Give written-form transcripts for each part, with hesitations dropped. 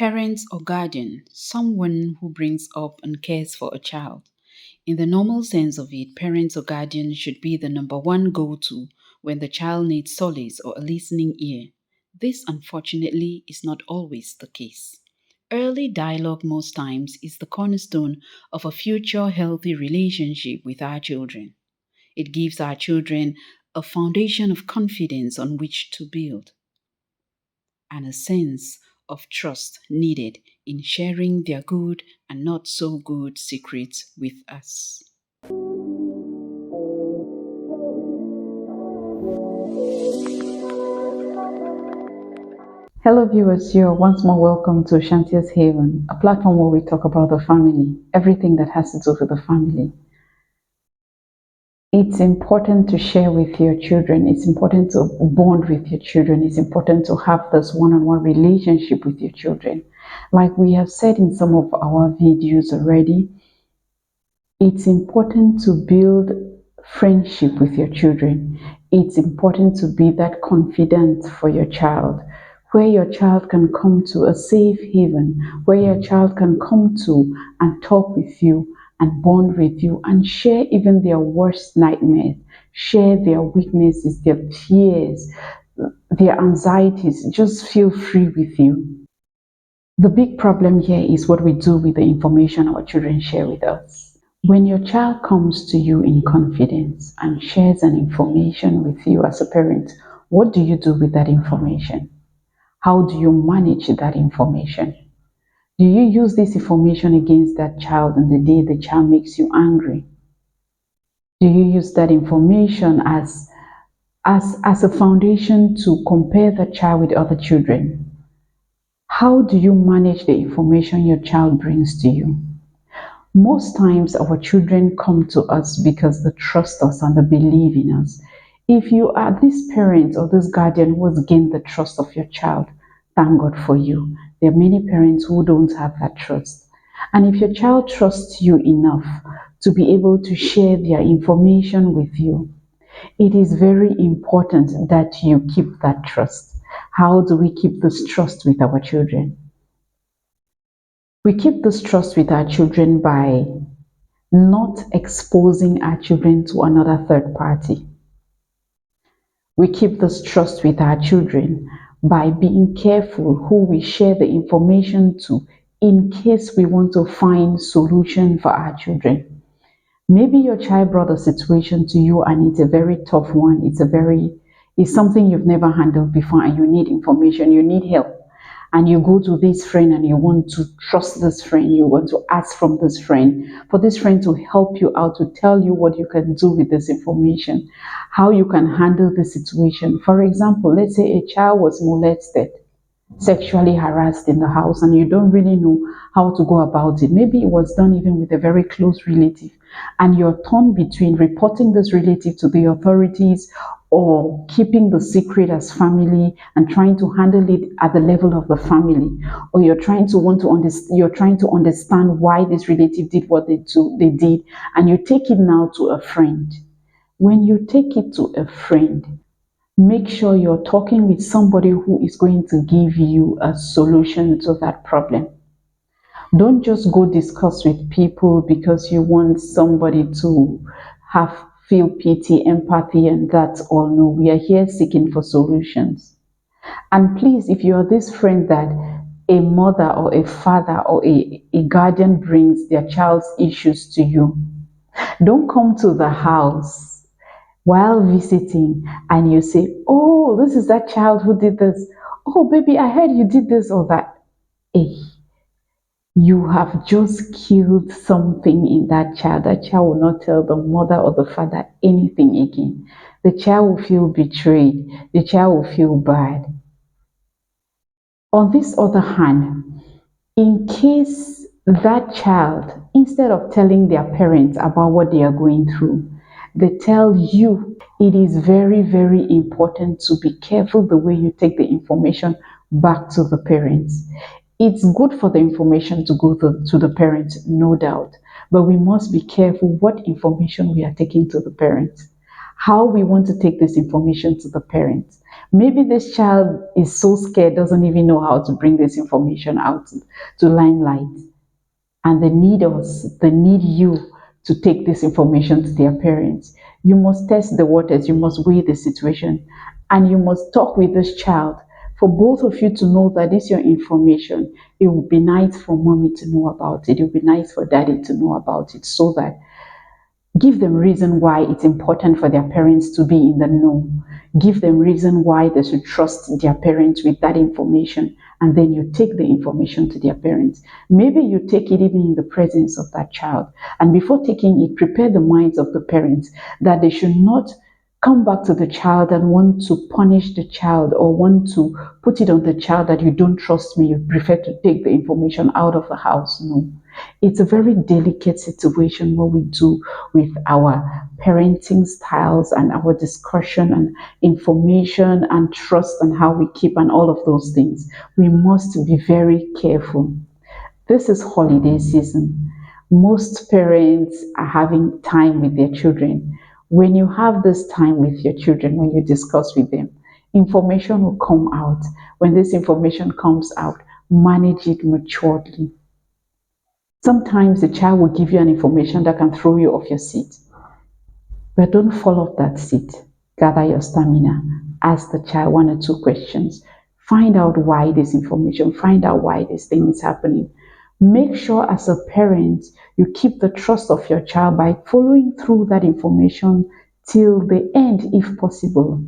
Parents or guardian, someone who brings up and cares for a child. In the normal sense of it, parents or guardians should be the number one go to when the child needs solace or a listening ear. This, unfortunately, is not always the case. Early dialogue, most times, is the cornerstone of a future healthy relationship with our children. It gives our children a foundation of confidence on which to build and a sense of trust needed in sharing their good and not so good secrets with us. Hello, viewers. You're once more welcome to Shantia's Haven, a platform where we talk about the family, everything that has to do with the family. It's important to share with your children. It's important to bond with your children. It's important to have this one on one relationship with your children. Like we have said in some of our videos already, it's important to build friendship with your children. It's important to be that confidant for your child, where your child can come to a safe haven, where your child can come to and talk with you and bond with you and share even their worst nightmares, share their weaknesses, their fears, their anxieties. Just feel free with you. The big problem here is what we do with the information our children share with us. When your child comes to you in confidence and shares an information with you as a parent, what do you do with that information? How do you manage that information? Do you use this information against that child on the day the child makes you angry? Do you use that information as a foundation to compare the child with other children? How do you manage the information your child brings to you? Most times, our children come to us because they trust us and they believe in us. If you are this parent or this guardian who has gained the trust of your child, thank God for you. There are many parents who don't have that trust. And if your child trusts you enough to be able to share their information with you, it is very important that you keep that trust. How do we keep this trust with our children? We keep this trust with our children by not exposing our children to another third party. We keep this trust with our children by being careful who we share the information to in case we want to find solution for our children. Maybe your child brought a situation to you and it's a very tough one. It's something you've never handled before and you need information, you need help. And you go to this friend and you want to trust this friend, you want to ask from this friend for this friend to help you out, to tell you what you can do with this information, how you can handle the situation. For example, let's say a child was molested, sexually harassed in the house, and you don't really know how to go about it. Maybe it was done even with a very close relative, and you're torn between reporting this relative to the authorities or keeping the secret as family and trying to handle it at the level of the family, or you're trying to understand why this relative did what they did, and you take it now to a friend. When you take it to a friend, make sure you're talking with somebody who is going to give you a solution to that problem. Don't just go discuss with people because you want somebody to have feel pity, empathy, and that's all. No, we are here seeking for solutions. And please, if you are this friend that a mother or a father or a guardian brings their child's issues to you, don't come to the house while visiting and you say, "Oh, this is that child who did this. Oh, baby, I heard you did this or that." Hey, you have just killed something in that child. That child will not tell the mother or the father anything again. The child will feel betrayed. The child will feel bad. On this other hand, in case that child, instead of telling their parents about what they are going through, they tell you, it is very, very important to be careful the way you take the information back to the parents. It's good for the information to go to the parents, no doubt, but we must be careful what information we are taking to the parents, how we want to take this information to the parents. Maybe this child is so scared, doesn't even know how to bring this information out to limelight. And they need us, they need you to take this information to their parents. You must test the waters, you must weigh the situation, and you must talk with this child for both of you to know that this is your information. It would be nice for mommy to know about it, it would be nice for daddy to know about it, so that give them reason why it's important for their parents to be in the know. Give them reason why they should trust their parents with that information. And then you take the information to their parents. Maybe you take it even in the presence of that child. And before taking it, prepare the minds of the parents that they should not come back to the child and want to punish the child or want to put it on the child that you don't trust me, you prefer to take the information out of the house. No. It's a very delicate situation what we do with our parenting styles and our discussion and information and trust and how we keep and all of those things. We must be very careful. This is holiday season. Most parents are having time with their children. When you have this time with your children, when you discuss with them, information will come out. When this information comes out, manage it maturely. Sometimes the child will give you an information that can throw you off your seat. But don't fall off that seat. Gather your stamina. Ask the child one or two questions. Find out why this information, find out why this thing is happening. Make sure as a parent you keep the trust of your child by following through that information till the end if possible.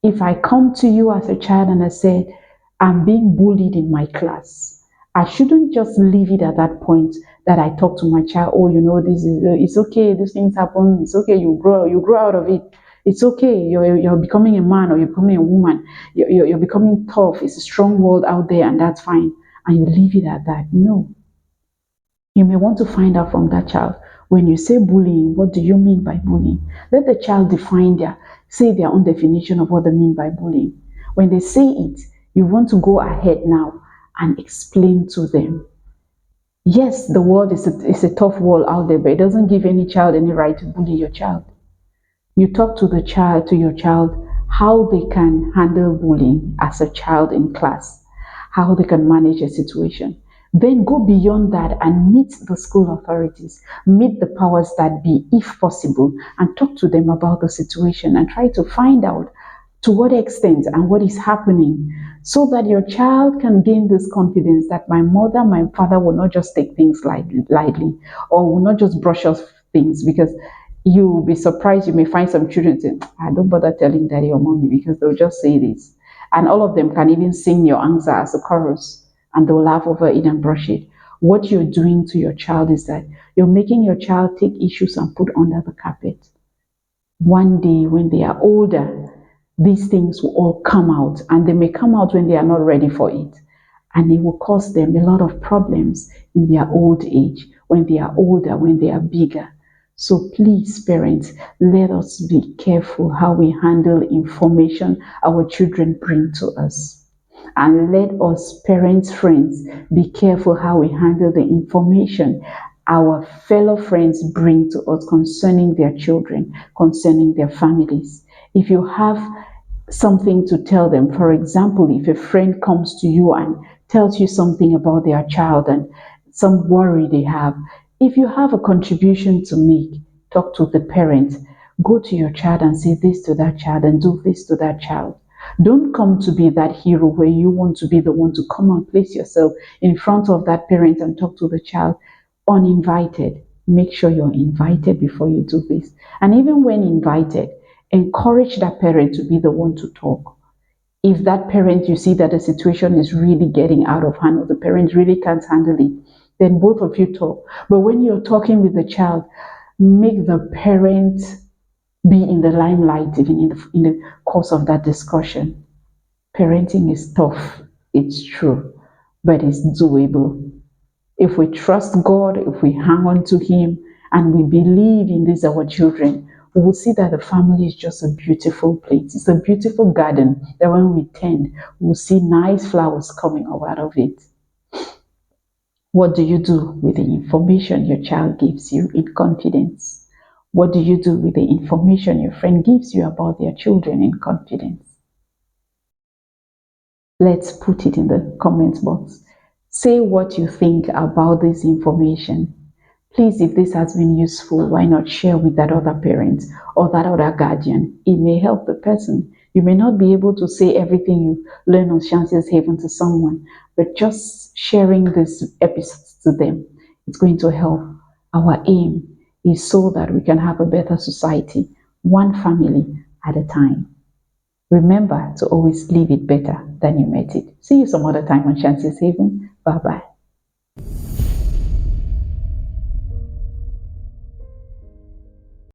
If I come to you as a child and I say, I'm being bullied in my class, I shouldn't just leave it at that point that I talk to my child, oh, this is, it's okay, these things happen, it's okay, you grow out of it. It's okay, you're becoming a man or you're becoming a woman, you're becoming tough, it's a strong world out there and that's fine. And you leave it at that. No, you may want to find out from that child. When you say bullying, what do you mean by bullying? Let the child say their own definition of what they mean by bullying. When they say it, you want to go ahead now and explain to them. Yes, the world is a tough world out there, but it doesn't give any child any right to bully your child. You talk to your child, how they can handle bullying as a child in class, how they can manage a situation. Then go beyond that and meet the school authorities, meet the powers that be, if possible, and talk to them about the situation and try to find out to what extent and what is happening, so that your child can gain this confidence that my mother, my father will not just take things lightly or will not just brush off things. Because you will be surprised, you may find some children saying, I don't bother telling daddy or mommy because they'll just say this. And all of them can even sing your answer as a chorus and they'll laugh over it and brush it. What you're doing to your child is that you're making your child take issues and put under the carpet. One day when they are older, these things will all come out, and they may come out when they are not ready for it. And it will cause them a lot of problems in their old age, when they are older, when they are bigger. So please, parents, let us be careful how we handle information our children bring to us. And let us, parents, friends, be careful how we handle the information our fellow friends bring to us concerning their children, concerning their families. If you have something to tell them, for example, if a friend comes to you and tells you something about their child and some worry they have, if you have a contribution to make, talk to the parent. Go to your child and say this to that child and do this to that child. Don't come to be that hero where you want to be the one to come and place yourself in front of that parent and talk to the child uninvited. Make sure you're invited before you do this. And even when invited, encourage that parent to be the one to talk. If that parent, you see that the situation is really getting out of hand or the parent really can't handle it, then both of you talk. But when you're talking with the child, make the parent be in the limelight even in the course of that discussion. Parenting is tough, it's true, but it's doable. If we trust God, if we hang on to Him, and we believe in these our children, we will see that the family is just a beautiful place. It's a beautiful garden that when we tend, we'll see nice flowers coming out of it. What do you do with the information your child gives you in confidence? What do you do with the information your friend gives you about their children in confidence? Let's put it in the comment box. Say what you think about this information. Please, if this has been useful, why not share with that other parent or that other guardian? It may help the person. You may not be able to say everything you learn on Shanti's Haven to someone, but just sharing this episode to them, it's going to help. Our aim is so that we can have a better society, one family at a time. Remember to always leave it better than you met it. See you some other time on Shanti's Haven. Bye bye.